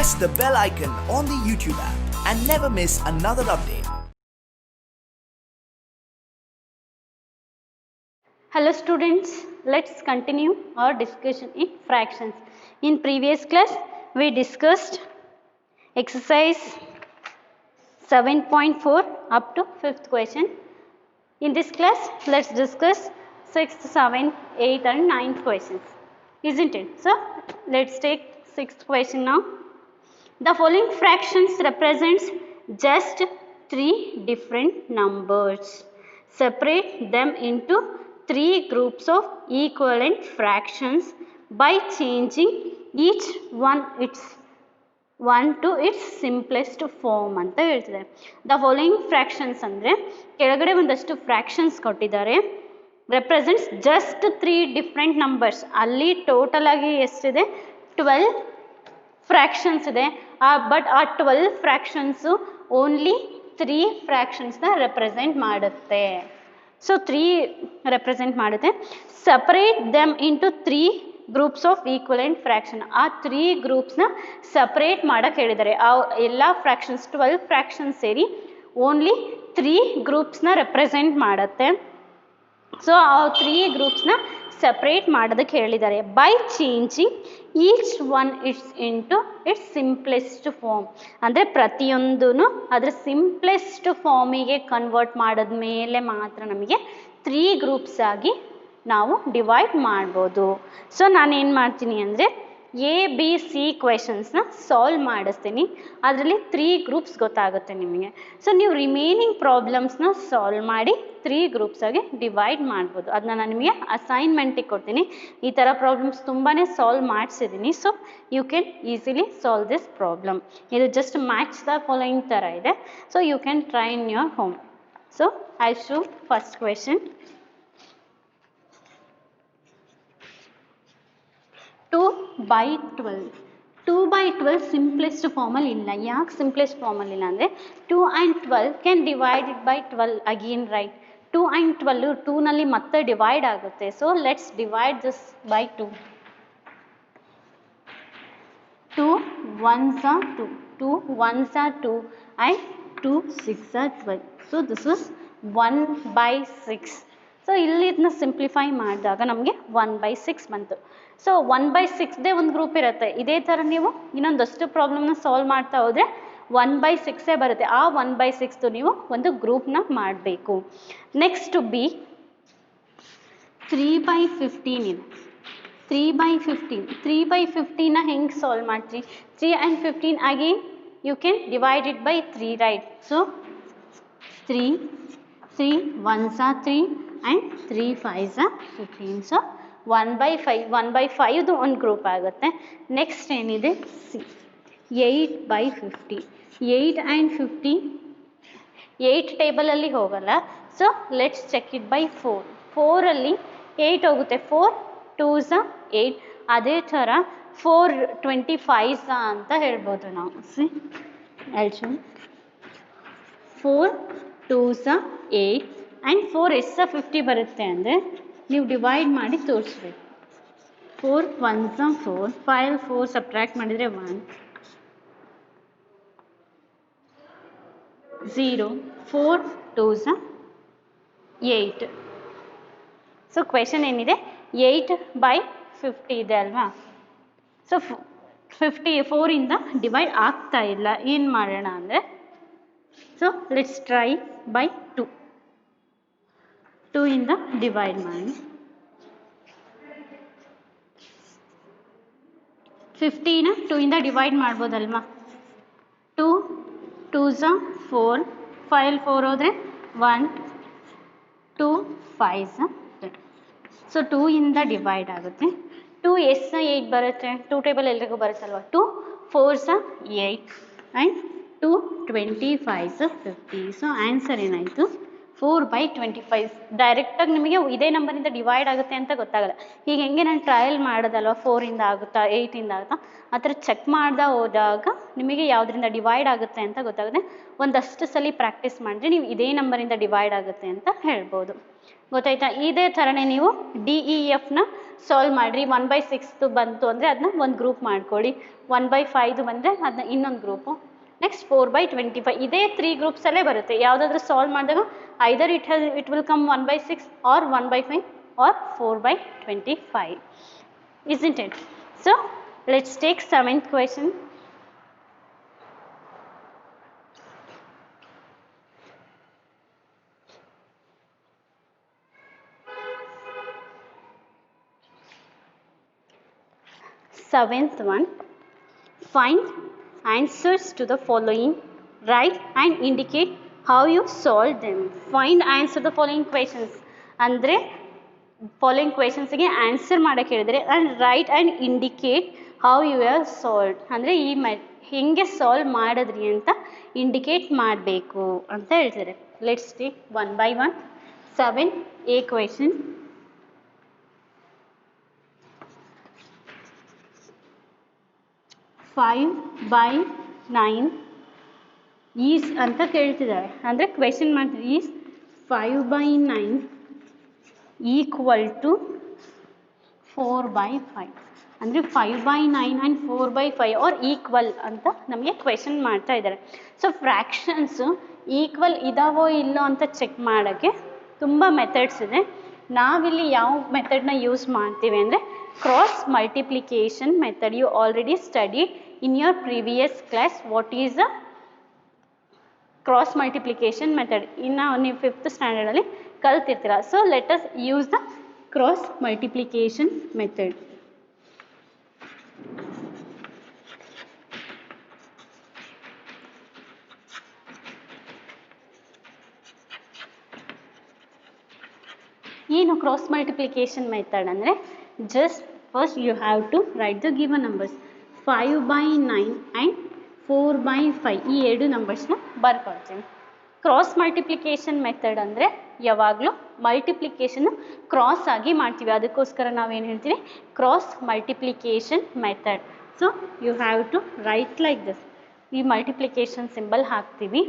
press the bell icon on the YouTube app and never miss another update. Hello students, let's continue our discussion in fractions. In previous class, we discussed exercise 7.4 up to 5th question. In this class, let's discuss 6th, 7th, 8th and 9th questions. Isn't it? So, let's take 6th question now. The following fractions represents just 3 different numbers. Separate them into 3 groups of equivalent fractions by changing each one to its simplest form ಅಂತ ಹೇಳ್ತಿದ್ದಾರೆ. The following fractions ಅಂದರೆ ಕೆಳಗಡೆ ಒಂದಷ್ಟು fractions ಕೊಟ್ಟಿದ್ದಾರೆ. Represents just 3 different numbers. ಅಲ್ಲಿ total ಆಗಿ ಎಷ್ಟಿದೆ 12 fractions ಇದೆ. ಬಟ್ ಆ 12 ಫ್ರಾಕ್ಷನ್ಸು ಓನ್ಲಿ 3 ಫ್ರಾಕ್ಷನ್ಸ್ನ ರೆಪ್ರೆಸೆಂಟ್ ಮಾಡುತ್ತೆ. ಸೊ 3 ರೆಪ್ರೆಸೆಂಟ್ ಮಾಡುತ್ತೆ. Separate them into 3 groups of equivalent fraction. ಆ 3 ಗ್ರೂಪ್ಸ್ನ ಸಪ್ರೇಟ್ ಮಾಡೋಕ್ಕೆ ಹೇಳಿದ್ದಾರೆ. ಆ ಎಲ್ಲ ಫ್ರಾಕ್ಷನ್ಸ್ 12 ಫ್ರಾಕ್ಷನ್ಸ್ ಸೇರಿ ಓನ್ಲಿ 3 ಗ್ರೂಪ್ಸ್ನ ರೆಪ್ರೆಸೆಂಟ್ ಮಾಡುತ್ತೆ. ಸೊ ಆ 3 ಗ್ರೂಪ್ಸ್ನ ಸಪ್ರೇಟ್ ಮಾಡೋದಕ್ಕೆ ಹೇಳಿದ್ದಾರೆ. By changing each one into its simplest form. ಅಂದರೆ ಪ್ರತಿಯೊಂದೂ ಅದರ ಸಿಂಪ್ಲೆಸ್ಟ್ ಫಾರ್ಮಿಗೆ ಕನ್ವರ್ಟ್ ಮಾಡಿದ ಮೇಲೆ ಮಾತ್ರ ನಮಗೆ 3 ಗ್ರೂಪ್ಸ್ ಆಗಿ ನಾವು ಡಿವೈಡ್ ಮಾಡ್ಬೋದು. ಸೊ ನಾನೇನು ಮಾಡ್ತೀನಿ ಅಂದರೆ ABC ಕ್ವೆಶನ್ಸ್ನ ಸಾಲ್ವ್ ಮಾಡಿಸ್ತೀನಿ. ಅದರಲ್ಲಿ 3 ಗ್ರೂಪ್ಸ್ ಗೊತ್ತಾಗುತ್ತೆ ನಿಮಗೆ. ಸೊ ನೀವು ರಿಮೈನಿಂಗ್ ಪ್ರಾಬ್ಲಮ್ಸ್ನ ಸಾಲ್ವ್ ಮಾಡಿ 3 ಗ್ರೂಪ್ಸ್ ಆಗಿ ಡಿವೈಡ್ ಮಾಡ್ಬೋದು. ಅದನ್ನ ನಾನು ನಿಮಗೆ ಅಸೈನ್ಮೆಂಟಿಗೆ ಕೊಡ್ತೀನಿ. ಈ ಥರ ಪ್ರಾಬ್ಲಮ್ಸ್ ತುಂಬಾ ಸಾಲ್ವ್ ಮಾಡಿಸಿದ್ದೀನಿ. So you can easily solve this problem. ಇದು ಜಸ್ಟ್ ಮ್ಯಾಚ್ ದ ಫಾಲೋಯಿಂಗ್ ಥರ ಇದೆ. So you can try in your home. So I show first question. 2/12. 2/12 simplest ಫಾರ್ಮಲ್ಲಿ ಇಲ್ಲ. ಯಾಕೆ ಸಿಂಪ್ಲೆಸ್ಟ್ ಫಾರ್ಮಲ್ಲಿ ಇಲ್ಲ ಅಂದರೆ 2 and 12 can divided by 12 again, right? 2 and 12 2ನಲ್ಲಿ ಮತ್ತೆ ಡಿವೈಡ್ ಆಗುತ್ತೆ. So let's divide this by 2. 2 1s are 2, 2 1s are 2 and 2 6 are 12. So this is 1/6. So ಇಲ್ಲಿ ಇದನ್ನ ಸಿಂಪ್ಲಿಫೈ ಮಾಡಿದಾಗ ನಮಗೆ 1/6 ಬಂತು. ಸೊ 1/6ದೇ ಒಂದು ಗ್ರೂಪ್ ಇರುತ್ತೆ. ಇದೇ ಥರ ನೀವು ಇನ್ನೊಂದಷ್ಟು ಪ್ರಾಬ್ಲಮ್ನ ಸಾಲ್ವ್ ಮಾಡ್ತಾ ಹೋದರೆ 1/6 ಬರುತ್ತೆ. ಆ 1/6 ನೀವು ಒಂದು ಗ್ರೂಪ್ನ ಮಾಡಬೇಕು. ನೆಕ್ಸ್ಟ್ ಬಿ 3/15 ಇದೆ. 3/15ನ ಹೆಂಗೆ ಸಾಲ್ವ್ ಮಾಡ್ತೀರಿ? 3 and 15 again you can divide it by 3, right? So 3 1s are 3 and 3 5s are 15. So 1/5 ಒಂದು ಗ್ರೂಪ್ ಆಗುತ್ತೆ. ನೆಕ್ಸ್ಟ್ ಏನಿದೆ ಸಿ 8/50. 8 and 50 8 ಟೇಬಲಲ್ಲಿ ಹೋಗಲ್ಲ. So let's check it by 4. 4ಅಲ್ಲಿ 8 ಹೋಗುತ್ತೆ. 4 2s are 8. ಅದೇ ಥರ 4 25s ಅಂತ ಹೇಳ್ಬೋದು ನಾವು. ಸಿ ಎಲ್ಶು 4 2s are 8 ಆ್ಯಂಡ್ 4 ಎಷ್ಟು 50 ಬರುತ್ತೆ ಅಂದರೆ ನೀವು ಡಿವೈಡ್ ಮಾಡಿ ತೋರಿಸ್ಬೇಕು. 4 1s are 4, 5 4 ಸಬ್ಟ್ರ್ಯಾಕ್ಟ್ ಮಾಡಿದರೆ 1 0 4 2s are 8. ಸೊ ಕ್ವೆಶನ್ ಏನಿದೆ 8/50 ಇದೆ ಅಲ್ವಾ? ಸೊ 54ಇಂದ ಡಿವೈಡ್ ಆಗ್ತಾ ಇಲ್ಲ. ಏನು ಮಾಡೋಣ ಅಂದರೆ ಸೊ ಲೆಟ್ಸ್ ಟ್ರೈ ಬೈ 2. 2 ಇಂದ ಡಿವೈಡ್ ಮಾಡಿ 50ನ 2 ಇಂದ ಡಿವೈಡ್ ಮಾಡ್ಬೋದಲ್ವಾ? 2 2s are 4, 5 4 ಹೋದರೆ 1 2 5s are 10. ಸೊ 2 ಇಂದ ಡಿವೈಡ್ ಆಗುತ್ತೆ. 2 ಎಷ್ಟು 8 ಬರುತ್ತೆ? 2 ಟೇಬಲ್ ಎಲ್ರಿಗೂ ಬರುತ್ತಲ್ವ? 2 4s are 8 and 2 25s are 50. So answer ಏನಾಯಿತು 4/25 ಡೈರೆಕ್ಟಾಗಿ ನಿಮಗೆ ಇದೇ ನಂಬರಿಂದ ಡಿವೈಡ್ ಆಗುತ್ತೆ ಅಂತ ಗೊತ್ತಾಗಲ್ಲ. ಈಗ ಹೆಂಗೆ ನಾನು ಟ್ರಯಲ್ ಮಾಡೋದಲ್ವ 4ಇಂದ ಆಗುತ್ತಾ 8ಇಂದ ಆಗುತ್ತಾ ಆ ಥರ ಚೆಕ್ ಮಾಡ್ದೆ ಹೋದಾಗ ನಿಮಗೆ ಯಾವುದರಿಂದ ಡಿವೈಡ್ ಆಗುತ್ತೆ ಅಂತ ಗೊತ್ತಾಗುತ್ತೆ. ಒಂದಷ್ಟು ಸಲ ಪ್ರಾಕ್ಟೀಸ್ ಮಾಡಿದ್ರೆ ನೀವು ಇದೇ ನಂಬರಿಂದ ಡಿವೈಡ್ ಆಗುತ್ತೆ ಅಂತ ಹೇಳ್ಬೋದು. ಗೊತ್ತಾಯ್ತಾ? ಇದೇ ಥರನೇ ನೀವು DEFನ ಸಾಲ್ವ್ ಮಾಡಿರಿ. 1/6 ಬಂತು ಅಂದರೆ ಅದನ್ನ ಒಂದು ಗ್ರೂಪ್ ಮಾಡ್ಕೊಳ್ಳಿ. 1/5 ಬಂದರೆ ಅದನ್ನ ಇನ್ನೊಂದು ಗ್ರೂಪು. ನೆಕ್ಸ್ಟ್ 4/25 ಇದೇ 3 ಗ್ರೂಪ್ಸಲ್ಲೇ ಬರುತ್ತೆ. ಯಾವುದಾದ್ರೂ ಸಾಲ್ವ್ ಮಾಡಿದಾಗ either it will come 1/6 or 1/5 or 4/25. Isn't it? So let's take 7th question. Seventh one, find answers to the following, write and indicate how you solve them. Find answer the following questions ಅಂದರೆ following ಕ್ವೆಶನ್ಸ್ಗೆ answer ಮಾಡೋಕ್ಕೆ ಹೇಳಿದರೆ and write and indicate how you have solve ಅಂದರೆ ಹೆಂಗೆ solve ಮಾಡಿದ್ರಿ ಅಂತ indicate ಮಾಡಬೇಕು ಅಂತ ಹೇಳ್ತಾರೆ. Let's take 1 by 1. 7A question. 5/9 is ಅಂತ ಕೇಳ್ತಿದ್ದಾರೆ. ಅಂದರೆ ಕ್ವೆಶನ್ ಮಾಡ್ತೀವಿ, ಈಸ್ 5/9 ಈಕ್ವಲ್ ಟು 4/5 ಅಂದರೆ 5/9 ಆ್ಯಂಡ್ 4/5 ಆರ್ ಈಕ್ವಲ್ ಅಂತ ನಮಗೆ ಕ್ವೆಶನ್ ಮಾಡ್ತಾ ಇದ್ದಾರೆ. ಸೊ ಫ್ರ್ಯಾಕ್ಷನ್ಸು ಈಕ್ವಲ್ ಇದಾವೋ ಇಲ್ಲೋ ಅಂತ ಚೆಕ್ ಮಾಡೋಕ್ಕೆ ತುಂಬ ಮೆಥಡ್ಸ್ ಇದೆ. ನಾವಿಲ್ಲಿ ಯಾವ ಮೆಥಡ್ನ ಯೂಸ್ ಮಾಡ್ತೀವಿ ಅಂದರೆ cross multiplication method. You already study in your previous class what is a cross multiplication method. ಇನ್ನು ನೀವು 5th ಸ್ಟ್ಯಾಂಡರ್ಡಲ್ಲಿ ಕಲ್ತಿರ್ತೀರ. So let us use the cross multiplication method. ಏನು ಕ್ರಾಸ್ ಮಲ್ಟಿಪ್ಲಿಕೇಶನ್ ಮೆಥಡ್ ಅಂದರೆ just first you have to write the given numbers 5/9 and 4/5 ಈ ಎರಡು ನಂಬರ್ಸ್ನ ಬರ್ಕೊಳ್ತೀವಿ. ಕ್ರಾಸ್ ಮಲ್ಟಿಪ್ಲಿಕೇಶನ್ ಮೆಥಡ್ ಅಂದರೆ ಯಾವಾಗಲೂ ಮಲ್ಟಿಪ್ಲಿಕೇಶನ್ ಕ್ರಾಸ್ ಆಗಿ ಮಾಡ್ತೀವಿ. ಅದಕ್ಕೋಸ್ಕರ ನಾವೇನು ಹೇಳ್ತೀವಿ, cross multiplication method. So you have to write like this. ಈ ಮಲ್ಟಿಪ್ಲಿಕೇಶನ್ ಸಿಂಬಲ್ ಹಾಕ್ತೀವಿ.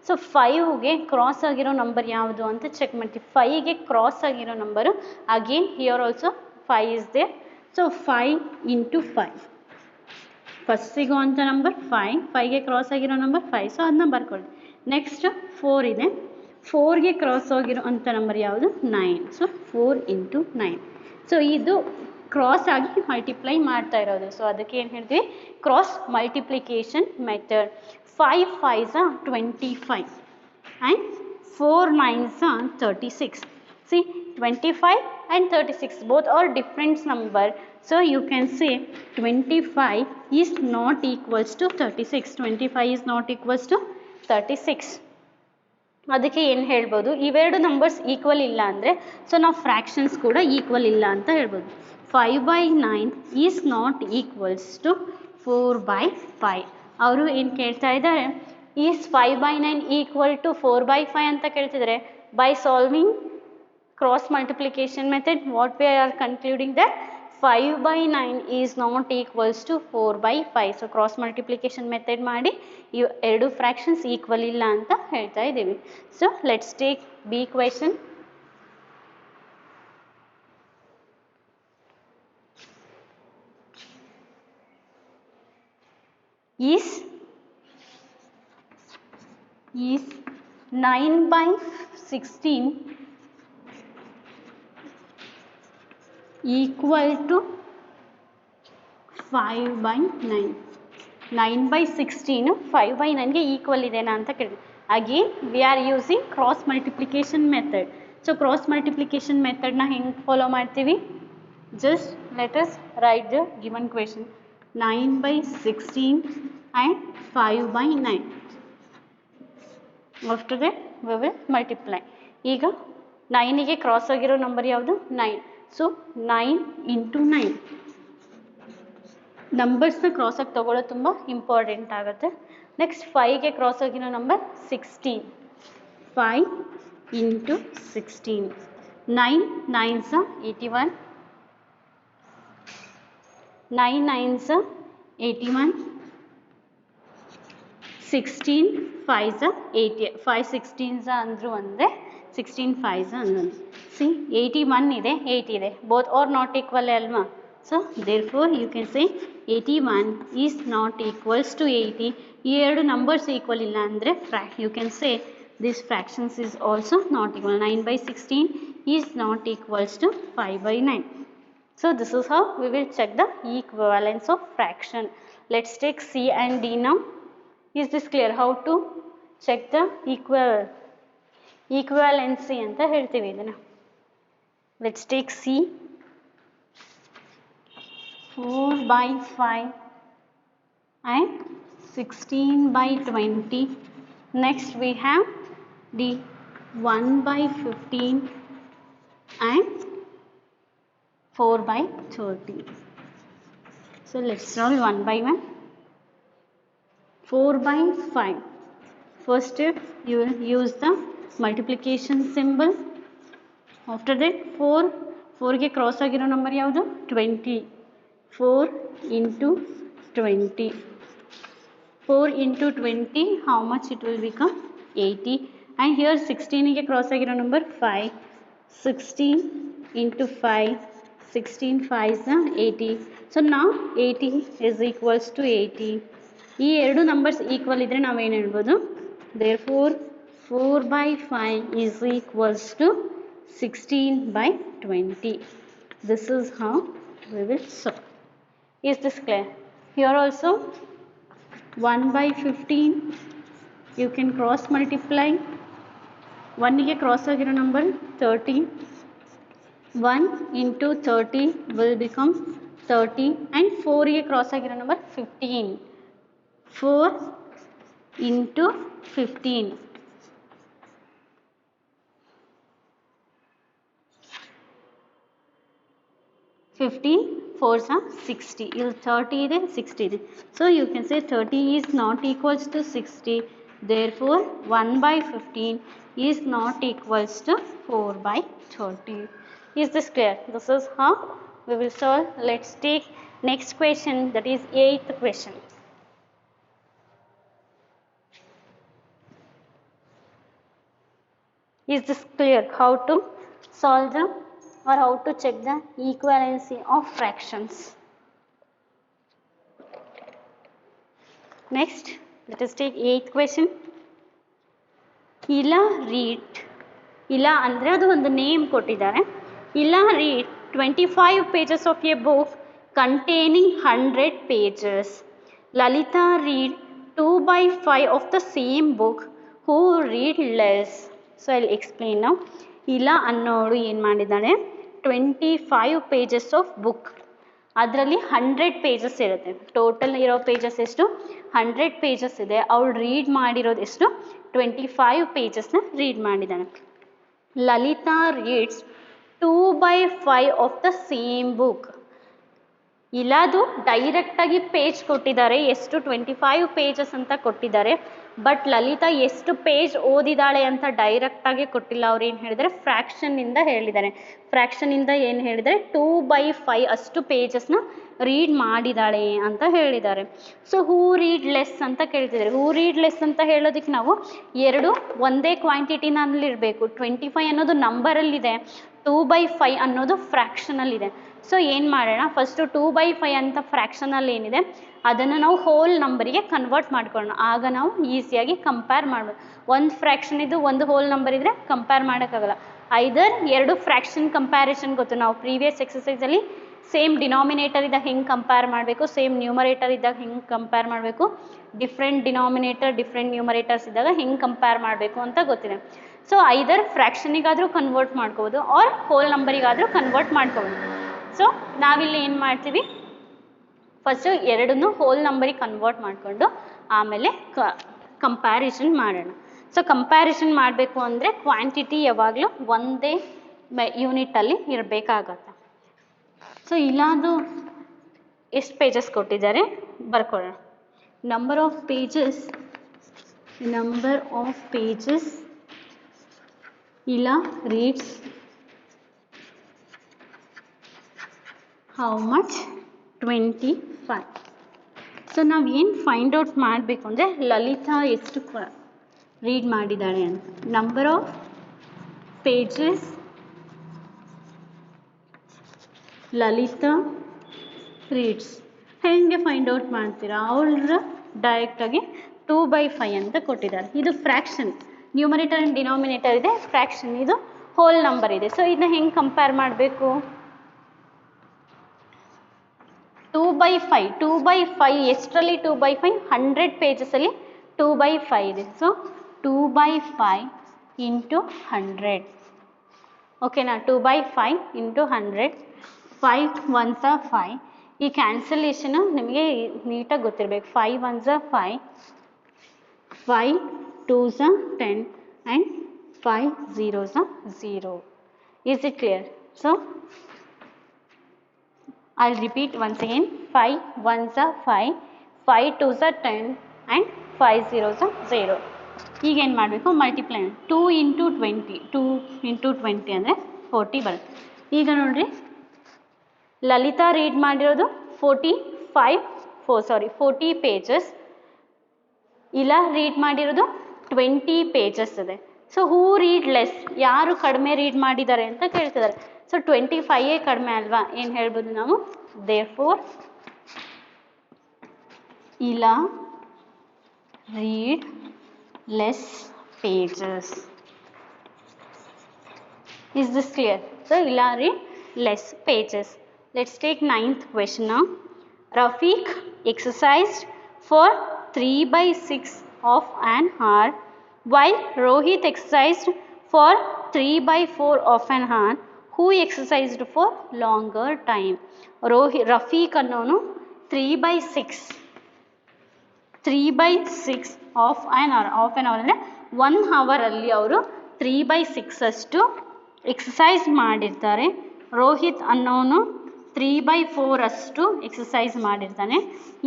ಸೊ 5ಗೆ ಕ್ರಾಸ್ ಆಗಿರೋ ನಂಬರ್ ಯಾವುದು ಅಂತ ಚೆಕ್ ಮಾಡ್ತೀವಿ. 5ಗೆ ಕ್ರಾಸ್ ಆಗಿರೋ number again here also 5 is there. So 5 into 5 first ಸಿಗೋವಂಥ ನಂಬರ್ 5. 5ಗೆ ಕ್ರಾಸ್ ಆಗಿರೋ ನಂಬರ್ 5. ಸೊ ಅದನ್ನ ಬರ್ಕೊಳ್ಳಿ. ನೆಕ್ಸ್ಟ್ 4 ಇದೆ. 4ಗೆ ಕ್ರಾಸ್ ಆಗಿರೋ ಅಂಥ ನಂಬರ್ ಯಾವುದು 9. So 4 into 9. ಸೊ ಇದು ಕ್ರಾಸ್ ಆಗಿ ಮಲ್ಟಿಪ್ಲೈ ಮಾಡ್ತಾ ಇರೋದು. ಸೊ ಅದಕ್ಕೆ ಏನು ಹೇಳ್ತೀವಿ, cross multiplication method. 5 5s are 25 and 4 9s are 36. See, 25 and 36 both are different number. So you can say 25 is not equals to 36. 25 is not equals to 36. ಅದಕ್ಕೆ ಏನು ಹೇಳ್ಬೋದು, ಇವೆರಡು ನಂಬರ್ಸ್ ಈಕ್ವಲ್ ಇಲ್ಲ ಅಂದರೆ ಸೊ ನಾವು ಫ್ರ್ಯಾಕ್ಷನ್ಸ್ ಕೂಡ ಈಕ್ವಲ್ ಇಲ್ಲ ಅಂತ ಹೇಳ್ಬೋದು. 5/9 ಈಸ್ ನಾಟ್ ಈಕ್ವಲ್ಸ್ ಟು 4/5. ಅವರು ಏನು ಕೇಳ್ತಾ ಇದ್ದಾರೆ, ಈಸ್ 5/9 ಈಕ್ವಲ್ ಟು 4/5 ಅಂತ ಕೇಳ್ತಿದ್ದಾರೆ. By solving cross multiplication method what we are concluding that 5/9 is not equals to 4/5. So cross multiplication method ಮಾಡಿ ಇವು ಎರಡು ಫ್ರ್ಯಾಕ್ಷನ್ಸ್ ಈಕ್ವಲ್ ಇಲ್ಲ ಅಂತ ಹೇಳ್ತಾ ಇದ್ದೀವಿ. So let's take B question. Is 9/16 equal to 5/9? 9/16 5/9ಗೆ ಈಕ್ವಲ್ ಇದೆನಾ ಅಂತ ಕೇಳಿ. Again we are using cross multiplication method. So cross multiplication ಮೆಥಡ್ನ ಹೆಂಗೆ ಫಾಲೋ ಮಾಡ್ತೀವಿ, just let us write the given question. 9/16 and 5/9. After that we will multiply. ಈಗ 9ಗೆ cross ಆಗಿರೋ number ಯಾವುದು 9. ಸೊ 9 into 9 ನಂಬರ್ಸ್ನ ಕ್ರಾಸ್ ಆಗಿ ತೊಗೊಳ್ಳೋದು ತುಂಬ ಇಂಪಾರ್ಟೆಂಟ್ ಆಗುತ್ತೆ. ನೆಕ್ಸ್ಟ್ 5ಗೆ ಕ್ರಾಸ್ ಆಗಿರೋ number 16. 5 into 16. 9 9s are 81. 9 9s are 81. 16 5s are 80. 5 16s ಅಂದ್ರು ಅಂದರೆ 16 5s ಅಂದ್ರೆ ಸಿ 81 ಇದೆ 8 ಇದೆ ಬೋತ್ ಆರ್ ನಾಟ್ ಈಕ್ವಲ್ ಅಲ್ವಾ. So therefore you can say 81 is not equals to 80. ಈ ಎರಡು ನಂಬರ್ಸ್ ಈಕ್ವಲ್ ಇಲ್ಲ ಅಂದರೆ you can say this fractions is also not equal. 9/16 is not equals to 5/9. So this is how we will check the equivalence of fraction. Let's take C and D now. Is this clear? How to check the equivalency anta ಹೇಳ್ತೀವಿ ಇದನ್ನ. Let's take C. 4/5 and 16/20. Next we have D 1/15 and 4/30. So let's solve one by one. 4/5. First step you will use the multiplication symbol. After that 4 ಗೆ cross ಆಗಿರೋ number ಯಾವುದು 20. 4 into 20. 4 into 20 how much it will become 80. And here 16 ಗೆ cross ಆಗಿರೋ number 5. 16 into 5. 16 5s are 80. So now 80 is equals to 80. ಈ ಎರಡು numbers equal ಇದ್ದರೆ ನಾವೇನು ಹೇಳ್ಬೋದು therefore 4/5 is equals to 16/20. This is how we will solve. Is this clear? Here also 1/15 you can cross multiply. 1 ಗೆ cross ಆಗಿರೋ number 30. 1 into 30 will become 30 and 4 ಗೆ cross ಆಗಿರೋ number 15. 4 into 15. 15 4s are 60. ಇಲ್ಲಿ 30 ಇದೆ 60 ಇದೆ. So you can say 30 is not equals to 60. Therefore 1/15 is not equals to 4/30. Is this clear? This is how we will solve. Let's take next question, that is 8th question. Is this clear? How to solve the or how to check the equivalency of fractions? Next, let us take 8th question. Ila read. Ila ಅಂದರೆ ಅದು ಒಂದು name ಕೊಟ್ಟಿದ್ದಾರೆ. Ila read 25 pages of a book containing 100 pages. Lalita read 2/5 of the same book. Who read less? So I'll explain now. Ila ಅನ್ನೋಳು ಏನು ಮಾಡಿದ್ದಾಳೆ 25 pages of book. ಅದರಲ್ಲಿ 100 pages ಇರುತ್ತೆ. Total ಇರೋ pages ಎಷ್ಟು 100 pages ಇದೆ. ಅವಳು ರೀಡ್ ಮಾಡಿರೋದು ಎಷ್ಟು 25 pagesನ ರೀಡ್ ಮಾಡಿದ್ದಾಳೆ. Lalita reads 2/5 of the same book. ಇಲ್ಲದು ಡೈರೆಕ್ಟಾಗಿ ಪೇಜ್ ಕೊಟ್ಟಿದ್ದಾರೆ, ಎಷ್ಟು 25 pages ಅಂತ ಕೊಟ್ಟಿದ್ದಾರೆ. ಬಟ್ ಲಲಿತಾ ಎಷ್ಟು ಪೇಜ್ ಓದಿದಾಳೆ ಅಂತ ಡೈರೆಕ್ಟಾಗಿ ಕೊಟ್ಟಿಲ್ಲ. ಅವ್ರು ಏನು ಹೇಳಿದ್ದಾರೆ ಫ್ರ್ಯಾಕ್ಷನ್ನಿಂದ ಹೇಳಿದ್ದಾರೆ. ಫ್ರ್ಯಾಕ್ಷನಿಂದ ಏನು ಹೇಳಿದರೆ 2/5 ಅಷ್ಟು ಪೇಜಸ್ನ ರೀಡ್ ಮಾಡಿದಾಳೆ ಅಂತ ಹೇಳಿದ್ದಾರೆ. ಸೊ ಹೂ ರೀಡ್ ಲೆಸ್ ಅಂತ ಕೇಳ್ತಿದ್ದಾರೆ. ಹೂ ರೀಡ್ ಲೆಸ್ ಅಂತ ಹೇಳೋದಕ್ಕೆ ನಾವು ಎರಡು ಒಂದೇ ಕ್ವಾಂಟಿಟಿನಲ್ಲಿರಬೇಕು. 25 ಅನ್ನೋದು ನಂಬರಲ್ಲಿದೆ, 2/5 ಅನ್ನೋದು ಫ್ರ್ಯಾಕ್ಷನಲ್ಲಿದೆ. ಸೊ ಏನು ಮಾಡೋಣ, ಫಸ್ಟು 2/5 ಅಂತ ಫ್ರ್ಯಾಕ್ಷನಲ್ಲಿ ಏನಿದೆ ಅದನ್ನು ನಾವು ಹೋಲ್ ನಂಬರಿಗೆ ಕನ್ವರ್ಟ್ ಮಾಡ್ಕೊಳ್ಳೋಣ. ಆಗ ನಾವು ಈಸಿಯಾಗಿ ಕಂಪೇರ್ ಮಾಡ್ಬೋದು. ಒಂದು ಫ್ರ್ಯಾಕ್ಷನ್ ಇದ್ದು ಒಂದು ಹೋಲ್ ನಂಬರ್ ಇದ್ದರೆ ಕಂಪೇರ್ ಮಾಡೋಕ್ಕಾಗಲ್ಲ. ಐದರ್ ಎರಡು ಫ್ರ್ಯಾಕ್ಷನ್ ಕಂಪ್ಯಾರಿಸನ್ ಗೊತ್ತು. ನಾವು ಪ್ರೀವಿಯಸ್ ಎಕ್ಸಸೈಸಲ್ಲಿ ಸೇಮ್ ಡಿನಾಮಿನೇಟರ್ ಇದ್ದಾಗ ಹೆಂಗೆ ಕಂಪೇರ್ ಮಾಡಬೇಕು, ಸೇಮ್ ನ್ಯೂಮರೇಟರ್ ಇದ್ದಾಗ ಹೆಂಗೆ ಕಂಪೇರ್ ಮಾಡಬೇಕು, ಡಿಫ್ರೆಂಟ್ ಡಿನಾಮಿನೇಟರ್ ಡಿಫ್ರೆಂಟ್ ನ್ಯೂಮರೇಟರ್ಸ್ ಇದ್ದಾಗ ಹೆಂಗೆ ಕಂಪೇರ್ ಮಾಡಬೇಕು ಅಂತ ಗೊತ್ತಿದೆ. ಸೊ ಐದರ್ ಫ್ರ್ಯಾಕ್ಷನಿಗಾದರೂ ಕನ್ವರ್ಟ್ ಮಾಡ್ಕೋಬೋದು ಆರ್ ಹೋಲ್ ನಂಬರಿಗಾದರೂ ಕನ್ವರ್ಟ್ ಮಾಡ್ಕೋಬೋದು. ಸೊ ನಾವಿಲ್ಲಿ ಏನು ಮಾಡ್ತೀವಿ, ಫಸ್ಟು ಎರಡನ್ನೂ ಹೋಲ್ ನಂಬರಿಗೆ ಕನ್ವರ್ಟ್ ಮಾಡಿಕೊಂಡು ಆಮೇಲೆ ಕಂಪ್ಯಾರಿಸನ್ ಮಾಡೋಣ. ಸೊ ಕಂಪ್ಯಾರಿಸನ್ ಮಾಡಬೇಕು ಅಂದರೆ ಕ್ವಾಂಟಿಟಿ ಯಾವಾಗಲೂ ಒಂದೇ ಯೂನಿಟಲ್ಲಿ ಇರಬೇಕಾಗತ್ತೆ. ಸೊ ಇಲ್ಲಾದು ಎಷ್ಟು ಪೇಜಸ್ ಕೊಟ್ಟಿದ್ದಾರೆ ಬರ್ಕೊಳ್ಳೋಣ. Number of pages Ila reads how much? 25. So ನಾವು ಏನು ಫೈಂಡ್ ಔಟ್ ಮಾಡಬೇಕು ಅಂದರೆ ಲಲಿತಾ ಎಷ್ಟು ರೀಡ್ ಮಾಡಿದ್ದಾಳೆ ಅಂತ. Number of pages Lalita reads ಹೇಗೆ ಫೈಂಡ್ ಔಟ್ ಮಾಡ್ತೀರಾ? ಅವಳ ಡೈರೆಕ್ಟಾಗಿ 2/5 ಅಂತ ಕೊಟ್ಟಿದ್ದಾರೆ. ಇದು ಫ್ರ್ಯಾಕ್ಷನ್, ನ್ಯೂಮರೇಟರ್ ಆ್ಯಂಡ್ ಡಿನಾಮಿನೇಟರ್ ಇದೆ, ಫ್ರ್ಯಾಕ್ಷನ್ ಇದು ಹೋಲ್ ನಂಬರ್ ಇದೆ. ಸೊ ಇದನ್ನ ಹೆಂಗೆ ಕಂಪೇರ್ ಮಾಡಬೇಕು? 2/5 2/5 ಎಷ್ಟರಲ್ಲಿ 2/5? 100 ಪೇಜಸಲ್ಲಿ 2/5 ಇದೆ. So 2/5 into 100. ಓಕೆನಾ? 2/5 ಇಂಟು 100. 5 ones are 5. ಈ ಕ್ಯಾನ್ಸಲೇಷನು ನಿಮಗೆ ನೀಟಾಗಿ ಗೊತ್ತಿರಬೇಕು. 5 ones are 5, 5 2s are 10 and 5 zeros are 0. Is it clear? So I'll repeat once again. 5 ones are 5, 5 2s are 10 and 5 zeros are 0. ಈಗ ಏನು ಮಾಡಬೇಕು? Multiply 2 into 20. 2 ಇಂಟು 20 ಅಂದರೆ 40 ಬರುತ್ತೆ. ಈಗ ನೋಡಿರಿ, ಲಲಿತಾ ರೀಡ್ ಮಾಡಿರೋದು 40 ಪೇಜಸ್. ಇಲ್ಲ ರೀಡ್ ಮಾಡಿರೋದು 20 ಪೇಜಸ್ ಇದೆ. So who read less? ಯಾರು ಕಡಿಮೆ ರೀಡ್ ಮಾಡಿದ್ದಾರೆ ಅಂತ ಕೇಳ್ತಿದ್ದಾರೆ. ಸೊ 25 ಕಡಿಮೆ ಅಲ್ವಾ? ಏನು ಹೇಳ್ಬೋದು ನಾವು? ದೇರ್ಫೋರ್ ಇಲ್ಲ read less pages. Is this clear? So illa read less pages. Let's take 9th question now. Rafiq exercised for 3/6 of an hour while Rohit exercised for 3/4 of an hour. Who exercised for longer time? Rafiq ಅನ್ನೋನು 3/6 of an hour ಅಂದರೆ 1 ಅವರಲ್ಲಿ ಅವರು 3/6 ಅಷ್ಟು exercise ಮಾಡಿರ್ತಾರೆ. ರೋಹಿತ್ ಅನ್ನೋನು 3/4 ಅಷ್ಟು exercise ಮಾಡಿರ್ತಾನೆ.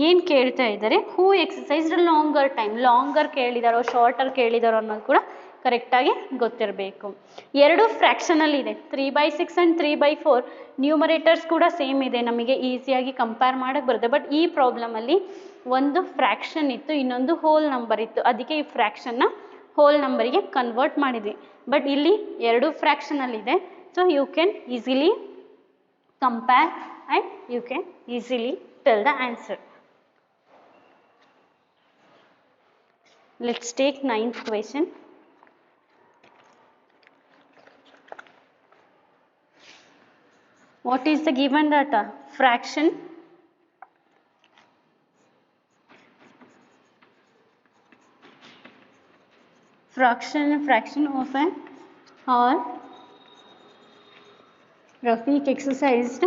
ಏನು ಕೇಳ್ತಾ ಇದ್ದಾರೆ? Who exercised longer time. Longer ಕೇಳಿದಾರೋ ಶಾರ್ಟರ್ ಕೇಳಿದಾರೋ ಅನ್ನೋದು ಕೂಡ ಕರೆಕ್ಟಾಗಿ ಗೊತ್ತಿರಬೇಕು. ಎರಡು ಫ್ರ್ಯಾಕ್ಷನಲ್ಲಿದೆ, 3/6 ಆ್ಯಂಡ್ 3/4. ನ್ಯೂಮರೇಟರ್ಸ್ ಕೂಡ ಸೇಮ್ ಇದೆ, ನಮಗೆ ಈಸಿಯಾಗಿ ಕಂಪೇರ್ ಮಾಡೋಕ್ಕೆ ಬರುತ್ತೆ. ಬಟ್ ಈ ಪ್ರಾಬ್ಲಮಲ್ಲಿ ಒಂದು ಫ್ರ್ಯಾಕ್ಷನ್ ಇತ್ತು, ಇನ್ನೊಂದು ಹೋಲ್ ನಂಬರ್ ಇತ್ತು. ಅದಕ್ಕೆ ಈ ಫ್ರ್ಯಾಕ್ಷನ್ನ ಹೋಲ್ ನಂಬರಿಗೆ ಕನ್ವರ್ಟ್ ಮಾಡಿದ್ವಿ. ಬಟ್ ಇಲ್ಲಿ ಎರಡು ಫ್ರ್ಯಾಕ್ಷನಲ್ಲಿದೆ. So you can easily compare and you can easily tell the answer. Let's take 9th question. What is the given data? Fraction of an or Rafiq exercised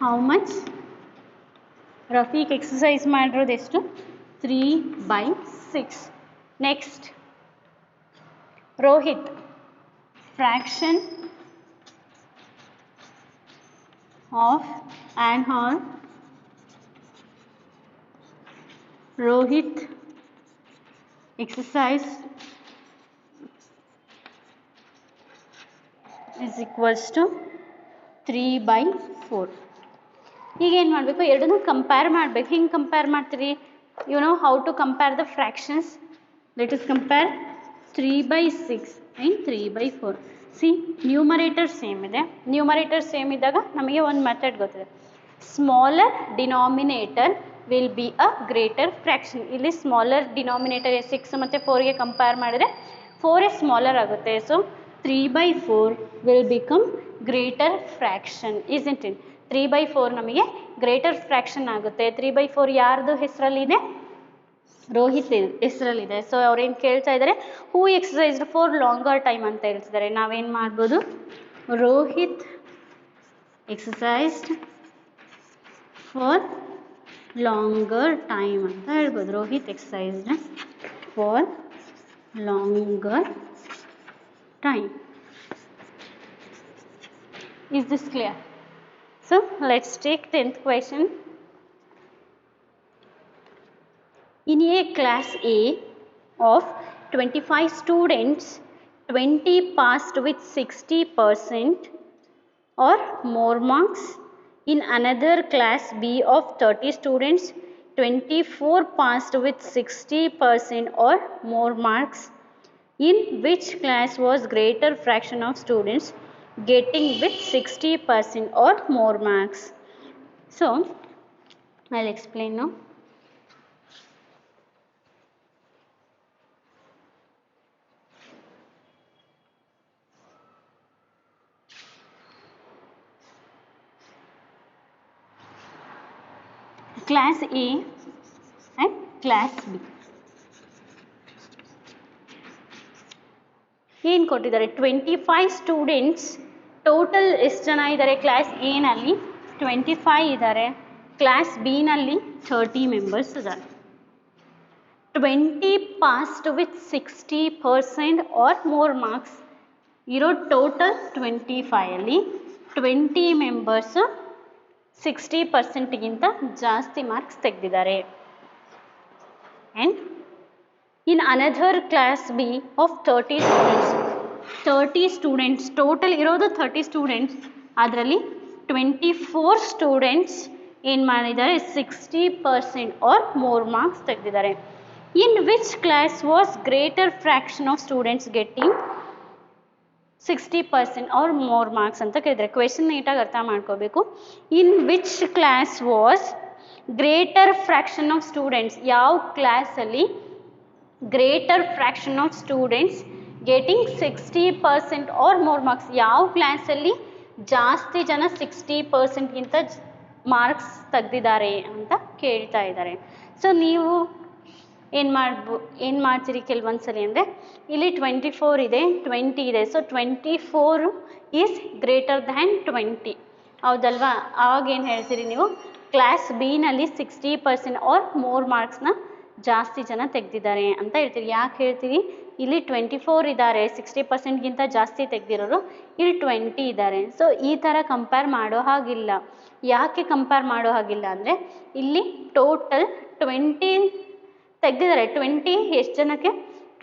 how much? Rafiq exercise ಮಾಡಿರೋದು ಎಷ್ಟು? 3/6. Next Rohit fraction of an hour. Rohit exercise is equals to 3/4. ಈಗ ಏನು ಮಾಡಬೇಕು? ಎರಡನ್ನೂ compare ಮಾಡಬೇಕು. ಹಿಂಗೆ compare ಮಾಡ್ತೀರಿ? You know how to compare the fractions. Let us compare 3/6 and 3/4. See, numerator same ಇದೆ. ನ್ಯೂಮರೇಟರ್ ಸೇಮ್ ಇದ್ದಾಗ ನಮಗೆ ಒಂದು ಮೆಥಡ್ ಗೊತ್ತಿದೆ. Smaller denominator will be a greater fraction. ಇಲ್ಲಿ ಸ್ಮಾಲರ್ ಡಿನಾಮಿನೇಟರ್ 6 ಮತ್ತು 4ಗೆ ಕಂಪೇರ್ ಮಾಡಿದರೆ 4 ಸ್ಮಾಲರ್ ಆಗುತ್ತೆ. So 3/4 will become greater fraction, isn't it? 3/4 ನಮಗೆ ಗ್ರೇಟರ್ ಫ್ರ್ಯಾಕ್ಷನ್ ಆಗುತ್ತೆ. 3/4 ಯಾರ್ದು ಹೆಸರಲ್ಲಿದೆ? ರೋಹಿತ್ ಹೆಸರಲ್ಲಿದೆ. ಸೊ ಅವ್ರೇನು ಕೇಳ್ತಾ ಇದ್ದಾರೆ? Who exercised for longer time ಅಂತ ಹೇಳ್ತಿದ್ದಾರೆ. ನಾವೇನು ಮಾಡ್ಬೋದು? Rohit exercised for longer time ಅಂತ ಹೇಳ್ಬೋದು. Rohit exercised for longer time. Is this clear? So let's take 10th question. In a class A of 25 students, 20 passed with 60% or more marks. In another class B of 30 students, 24 passed with 60% or more marks. In which class was greater fraction of students getting with 60% or more marks? So I'll explain now. Class A and class B. ಏನು ಕೊಟ್ಟಿದ್ದಾರೆ 25 students total ಎಷ್ಟು ಜನ ಇದ್ದಾರೆ class A ನಲ್ಲಿ 25 ಇದ್ದಾರೆ class B ನಲ್ಲಿ 30 members ಇದ್ದಾರೆ 20 passed with 60% or more marks ಇರೋ ಟೋಟಲ್ 25 ಅಲ್ಲಿ 20 ಮೆಂಬರ್ಸ್ 60%ಗಿಂತ ಜಾಸ್ತಿ ಮಾರ್ಕ್ಸ್ ತೆಗೆದಿದ್ದಾರೆ. And in another class B of 30 students total ಇರೋದು 30 ಸ್ಟೂಡೆಂಟ್ಸ್ ಅದರಲ್ಲಿ 24 ಸ್ಟೂಡೆಂಟ್ಸ್ ಏನು ಮಾಡಿದ್ದಾರೆ 60% ಆರ್ ಮೋರ್ ಮಾರ್ಕ್ಸ್ ತೆಗೆದಿದ್ದಾರೆ. In which class was greater fraction of students getting 60% or more marks ಅಂತ ಕೇಳಿದರೆ ಕ್ವೆಶನ್ ನೀಟಾಗಿ ಅರ್ಥ ಮಾಡ್ಕೋಬೇಕು. In which class was greater fraction of students ಯಾವ ಕ್ಲಾಸಲ್ಲಿ greater fraction of students getting 60% or more marks ಯಾವ ಕ್ಲಾಸಲ್ಲಿ ಜಾಸ್ತಿ ಜನ 60%ಗಿಂತ ಮಾರ್ಕ್ಸ್ ತೆಗೆದಿದ್ದಾರೆ ಅಂತ ಕೇಳ್ತಾ ಇದ್ದಾರೆ. ಸೊ ನೀವು ಏನು ಮಾಡ್ತೀರಿ ಕೆಲವೊಂದು ಸರಿ ಅಂದರೆ ಇಲ್ಲಿ 24 ಇದೆ 20 ಇದೆ ಸೊ 24 ಈಸ್ ಗ್ರೇಟರ್ ದ್ಯಾನ್ 20 ಹೌದಲ್ವಾ. ಆವಾಗ ಏನು ಹೇಳ್ತೀರಿ ನೀವು ಕ್ಲಾಸ್ ಬಿ ನಲ್ಲಿ 60% ಆರ್ ಮೋರ್ ಮಾರ್ಕ್ಸ್ನ ಜಾಸ್ತಿ ಜನ ತೆಗೆದಿದ್ದಾರೆ ಅಂತ ಹೇಳ್ತೀರಿ. ಯಾಕೆ ಹೇಳ್ತೀವಿ ಇಲ್ಲಿ 24 ಇದ್ದಾರೆ 60%ಗಿಂತ ಜಾಸ್ತಿ ತೆಗೆದಿರೋರು ಇಲ್ಲಿ 20 ಇದ್ದಾರೆ. ಸೊ ಈ ಥರ ಕಂಪೇರ್ ಮಾಡೋ ಹಾಗಿಲ್ಲ. ಯಾಕೆ ಕಂಪೇರ್ ಮಾಡೋ ಹಾಗಿಲ್ಲ ಅಂದರೆ ಇಲ್ಲಿ ಟೋಟಲ್ 20 ತೆಗೆದಿದ್ದಾರೆ 20 ಎಷ್ಟು ಜನಕ್ಕೆ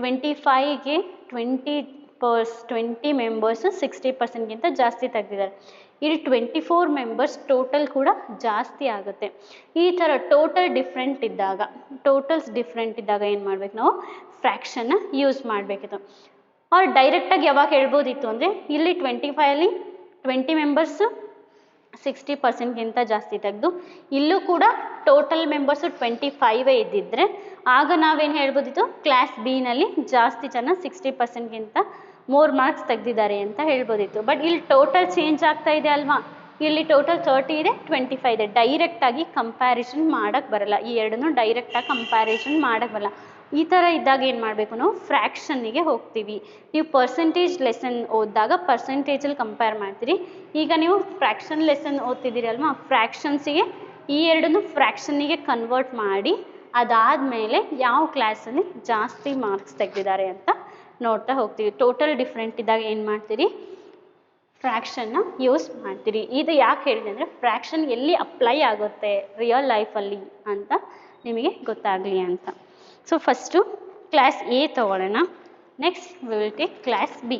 25ಗೆ 20 ಮೆಂಬರ್ಸ್ 60%ಗಿಂತ ಜಾಸ್ತಿ ತೆಗೆದಿದ್ದಾರೆ. ಇಲ್ಲಿ 24 ಮೆಂಬರ್ಸ್ ಟೋಟಲ್ ಕೂಡ ಜಾಸ್ತಿ ಆಗುತ್ತೆ. ಈ ಥರ ಟೋಟಲ್ಸ್ ಡಿಫ್ರೆಂಟ್ ಇದ್ದಾಗ ಏನು ಮಾಡ್ಬೇಕು ನಾವು ಫ್ರ್ಯಾಕ್ಷನ್ನ ಯೂಸ್ ಮಾಡಬೇಕಿತ್ತು. ಅವ್ರು ಡೈರೆಕ್ಟಾಗಿ ಯಾವಾಗ ಹೇಳ್ಬೋದಿತ್ತು ಅಂದರೆ ಇಲ್ಲಿ 25ಅಲ್ಲಿ 20 ಮೆಂಬರ್ಸು 60%ಗಿಂತ ಜಾಸ್ತಿ ತೆಗೆದು ಇಲ್ಲೂ ಕೂಡ ಟೋಟಲ್ ಮೆಂಬರ್ಸು 25 ಇದ್ದಿದ್ರೆ ಆಗ ನಾವೇನು ಹೇಳ್ಬೋದಿತ್ತು ಕ್ಲಾಸ್ ಬಿ ನಲ್ಲಿ ಜಾಸ್ತಿ ಜನ 60%ಗಿಂತ ಮೋರ್ ಮಾರ್ಕ್ಸ್ ತೆಗೆದಿದ್ದಾರೆ ಅಂತ ಹೇಳ್ಬೋದಿತ್ತು. ಬಟ್ ಇಲ್ಲಿ ಟೋಟಲ್ ಚೇಂಜ್ ಆಗ್ತಾ ಇದೆ ಅಲ್ವಾ. ಇಲ್ಲಿ ಟೋಟಲ್ 30 ಇದೆ 25 ಇದೆ. ಡೈರೆಕ್ಟಾಗಿ ಕಂಪ್ಯಾರಿಸನ್ ಮಾಡೋಕ್ಕೆ ಬರಲ್ಲ. ಈ ಎರಡನ್ನೂ ಡೈರೆಕ್ಟಾಗಿ ಕಂಪ್ಯಾರಿಸನ್ ಮಾಡೋಕ್ಕೆ ಬರಲ್ಲ. ಈ ಥರ ಇದ್ದಾಗ ಏನು ಮಾಡಬೇಕು ನಾವು ಫ್ರ್ಯಾಕ್ಷನ್ನಿಗೆ ಹೋಗ್ತೀವಿ. ನೀವು ಪರ್ಸೆಂಟೇಜ್ ಲೆಸನ್ ಓದಿದಾಗ ಪರ್ಸೆಂಟೇಜಲ್ಲಿ ಕಂಪೇರ್ ಮಾಡ್ತೀರಿ. ಈಗ ನೀವು ಫ್ರ್ಯಾಕ್ಷನ್ ಲೆಸನ್ ಓದ್ತಿದ್ದೀರಿ ಅಲ್ವಾ ಫ್ರ್ಯಾಕ್ಷನ್ಸಿಗೆ ಈ ಎರಡನ್ನೂ ಫ್ರ್ಯಾಕ್ಷನ್ನಿಗೆ ಕನ್ವರ್ಟ್ ಮಾಡಿ ಅದಾದಮೇಲೆ ಯಾವ ಕ್ಲಾಸಲ್ಲಿ ಜಾಸ್ತಿ ಮಾರ್ಕ್ಸ್ ತೆಗೆದಿದ್ದಾರೆ ಅಂತ ನೋಡ್ತಾ ಹೋಗ್ತೀವಿ. ಟೋಟಲ್ ಡಿಫ್ರೆಂಟ್ ಇದ್ದಾಗ ಏನು ಮಾಡ್ತೀರಿ ಫ್ರ್ಯಾಕ್ಷನ್ನ ಯೂಸ್ ಮಾಡ್ತೀರಿ. ಇದು ಯಾಕೆ ಹೇಳಿದೆ ಅಂದರೆ ಫ್ರ್ಯಾಕ್ಷನ್ ಎಲ್ಲಿ ಅಪ್ಲೈ ಆಗುತ್ತೆ ರಿಯಲ್ ಲೈಫಲ್ಲಿ ಅಂತ ನಿಮಗೆ ಗೊತ್ತಾಗಲಿ ಅಂತ. ಸೊ ಫಸ್ಟು ಕ್ಲಾಸ್ ಎ ತಗೊಳ್ಳೋಣ. Next we will take class B.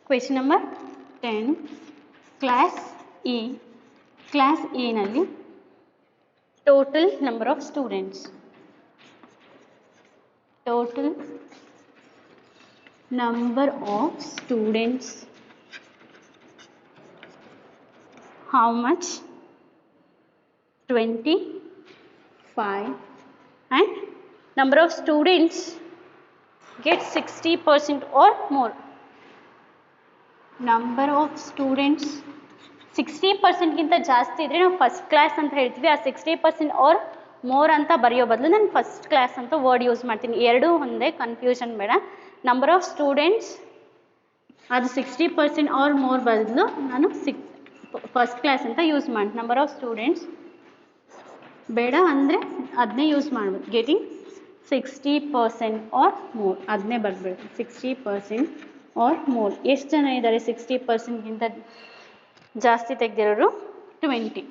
Question number 10 class ಎನಲ್ಲಿ total number of students how much 25 and number of students get 60% or more. Number of students 60%ಗಿಂತ ಜಾಸ್ತಿ ಇದ್ದರೆ ನಾವು ಫಸ್ಟ್ ಕ್ಲಾಸ್ ಅಂತ ಹೇಳ್ತೀವಿ. ಆ 60% or more ಅಂತ ಬರೆಯೋ ಬದಲು ನಾನು ಫಸ್ಟ್ ಕ್ಲಾಸ್ ಅಂತ ವರ್ಡ್ ಯೂಸ್ ಮಾಡ್ತೀನಿ. ಎರಡೂ ಒಂದೇ, ಕನ್ಫ್ಯೂಷನ್ ಬೇಡ. ನಂಬರ್ ಆಫ್ ಸ್ಟೂಡೆಂಟ್ಸ್ ಅದು 60% ಆರ್ ಮೋರ್ ಬದಲು ನಾನು ಫಸ್ಟ್ ಕ್ಲಾಸ್ ಅಂತ ಯೂಸ್ ಮಾಡಿ. ನಂಬರ್ ಆಫ್ ಸ್ಟೂಡೆಂಟ್ಸ್ ಬೇಡ ಅಂದರೆ ಅದನ್ನೇ ಯೂಸ್ ಮಾಡ್ಬೋದು. ಗೆಟಿಂಗ್ 60% ಆರ್ ಮೋರ್ ಅದನ್ನೇ ಬರ್ಬೇಡಿ. 60% ಆರ್ ಮೋರ್ ಎಷ್ಟು ಜನ ಇದ್ದಾರೆ 60%ಗಿಂತ ಜಾಸ್ತಿ ತೆಗೆದಿರೋರು 20.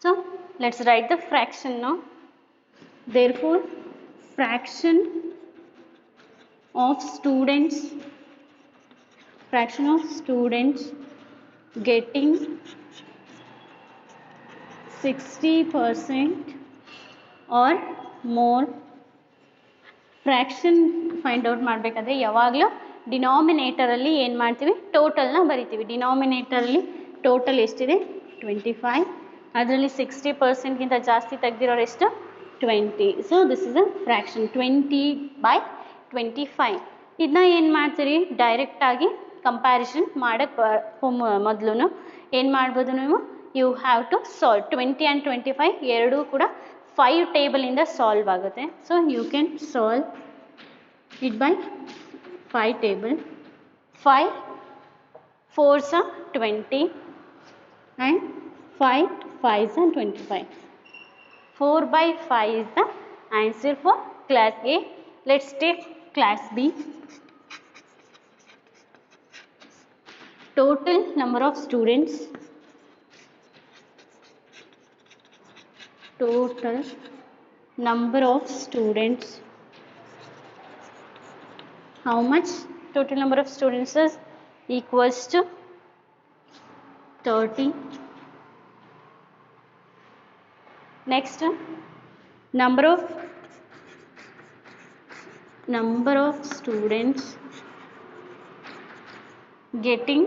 So let's write the fraction now. Therefore, fraction of students getting 60% or more. Fraction find out ಮಾಡಬೇಕಾದ್ರೆ ಯಾವಾಗಲೂ ಡಿನಾಮಿನೇಟರಲ್ಲಿ ಏನು ಮಾಡ್ತೀವಿ, ಟೋಟಲ್ನ ಬರಿತೀವಿ. ಡಿನಾಮಿನೇಟರಲ್ಲಿ ಟೋಟಲ್ ಎಷ್ಟಿದೆ 25, ಅದರಲ್ಲಿ 60%ಗಿಂತ ಜಾಸ್ತಿ ತೆಗೆದಿರೋರು ಎಷ್ಟು 20. So this is a fraction 20/25. ಇದನ್ನ ಏನು ಮಾಡ್ತೀರಿ, ಡೈರೆಕ್ಟಾಗಿ ಕಂಪ್ಯಾರಿಸನ್ ಮಾಡೋಕ್ಕೆ ಮೊದಲು ಏನು ಮಾಡ್ಬೋದು ನೀವು, you have to solve 20 and 25 ಎರಡೂ ಕೂಡ 5 ಟೇಬಲಿಂದ ಸಾಲ್ವ್ ಆಗುತ್ತೆ. So you can solve it by 5 table. 5 4s are 20 and 5 5s are 25. 4/5 is the answer for class A. Let's take class B. Total number of students how much? Total number of students is equals to 30. Next, number of students getting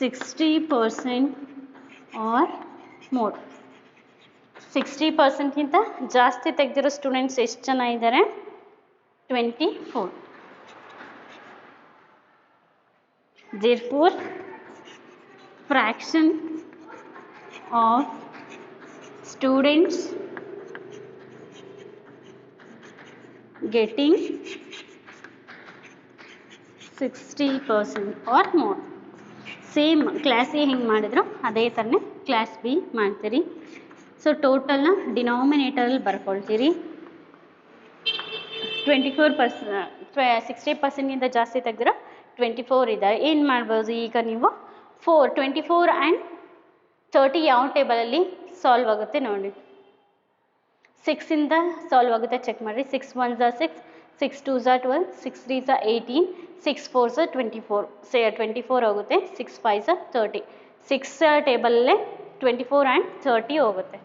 60% or more. 60%ಗಿಂತ ಜಾಸ್ತಿ ತೆಗೆದಿರೋ students ಎಷ್ಟು ಜನ ಇದ್ದಾರೆ, 24. Therefore, fraction of students getting 60% or more. Same class A ಹೆಂಗೆ ಮಾಡಿದ್ರು ಅದೇ ಥರನೇ class B ಮಾಡ್ತೀರಿ. So ಟೋಟಲ್ನ ಡಿನಾಮಿನೇಟರಲ್ಲಿ ಬರ್ಕೊಳ್ತೀರಿ. 60%ಗಿಂತ ಜಾಸ್ತಿ ತೆಗೆದಿರೋ 24 ಇದ್ದಾರೆ. ಏನು ಮಾಡ್ಬೋದು ಈಗ ನೀವು, 24 ಆ್ಯಂಡ್ 30 ಯಾವ ಟೇಬಲಲ್ಲಿ ಸಾಲ್ವ್ ಆಗುತ್ತೆ ನೋಡಿ. 6ಇಂದ ಸಾಲ್ವ್ ಆಗುತ್ತೆ ಚೆಕ್ ಮಾಡಿರಿ. 6 1s are 6, 6 2s are 12, 6 3s are 18, 6 4s are 24. 24 ಹೋಗುತ್ತೆ, 6 5s are 30. 6 ಟೇಬಲಲ್ಲೇ 24 ಆ್ಯಂಡ್ 30 ಹೋಗುತ್ತೆ.